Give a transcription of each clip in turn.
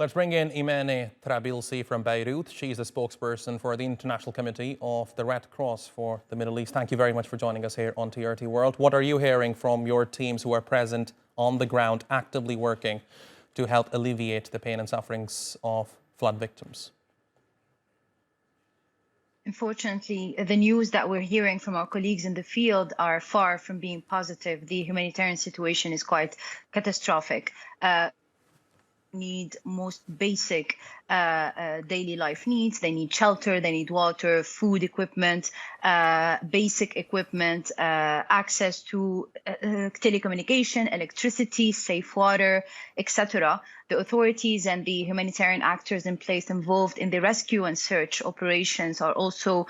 Let's bring in Imene Trabelsi from Beirut. She's the spokesperson for the International Committee of the Red Cross for the Middle East. Thank you very much for joining us here on TRT World. What are you hearing from your teams who are present on the ground, actively working to help alleviate the pain and sufferings of flood victims? Unfortunately, the news that we're hearing from our colleagues in the field are far from being positive. The humanitarian situation is quite catastrophic. Need most basic daily life needs. They need shelter, they need water, food equipment, basic equipment, access to telecommunication, electricity, safe water, etc. The authorities and the humanitarian actors in place involved in the rescue and search operations are also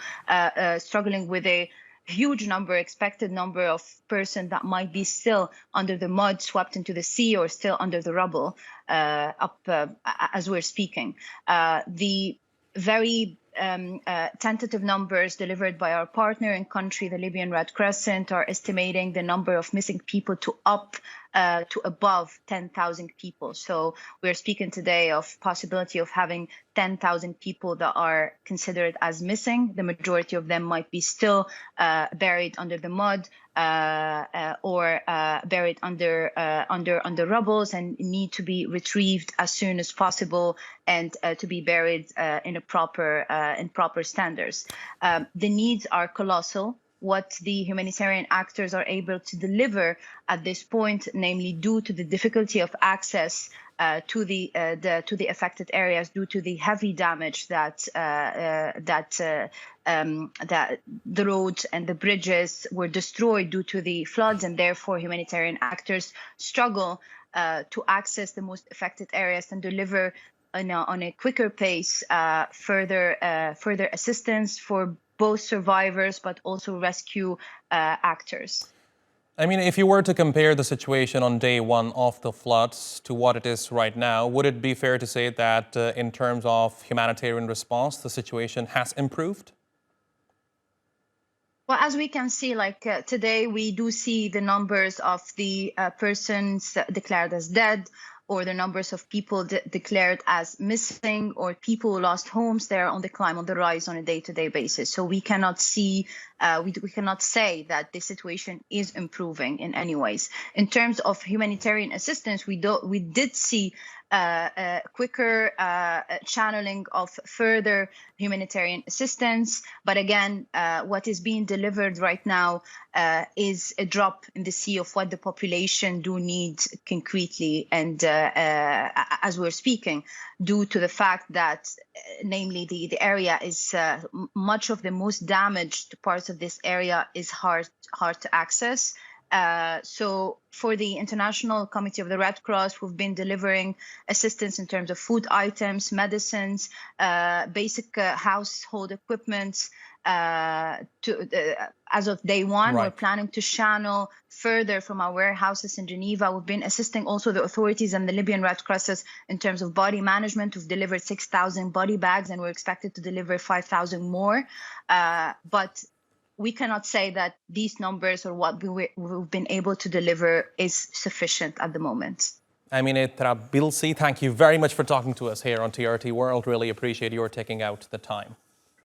struggling with a huge expected number of persons that might be still under the mud, swept into the sea, or still under the rubble as we're speaking. The very tentative numbers delivered by our partner in country, the Libyan Red Crescent, are estimating the number of missing people to above 10,000 people. So we're speaking today of possibility of having 10,000 people that are considered as missing. The majority of them might be still buried under the mud or buried under rubbles and need to be retrieved as soon as possible and to be buried in proper standards. The needs are colossal. What the humanitarian actors are able to deliver at this point, namely due to the difficulty of access to the affected areas, due to the heavy damage that the roads and the bridges were destroyed due to the floods, and therefore humanitarian actors struggle to access the most affected areas and deliver on a quicker pace further assistance for both survivors but also rescue actors. I mean, if you were to compare the situation on day one of the floods to what it is right now, would it be fair to say that in terms of humanitarian response, the situation has improved? Well, as we can see, today, we do see the numbers of the persons declared as dead, or the numbers of people declared as missing, or people who lost homes. They're on the climb, on the rise on a day-to-day basis. So we cannot see, we cannot say that the situation is improving in any ways. In terms of humanitarian assistance, we did see quicker channeling of further humanitarian assistance. But again, what is being delivered right now is a drop in the sea of what the population do need concretely. And as we're speaking, due to the fact that, namely, the area is much of the most damaged parts of this area is hard to access. So for the International Committee of the Red Cross, we've been delivering assistance in terms of food items, medicines, basic household equipment. As of day one, Right. We're planning to channel further from our warehouses in Geneva. We've been assisting also the authorities and the Libyan Red Crosses in terms of body management. We've delivered 6,000 body bags, and we're expected to deliver 5,000 more. But we cannot say that these numbers or what we've been able to deliver is sufficient at the moment. Imene Trabelsi, thank you very much for talking to us here on TRT World. Really appreciate your taking out the time.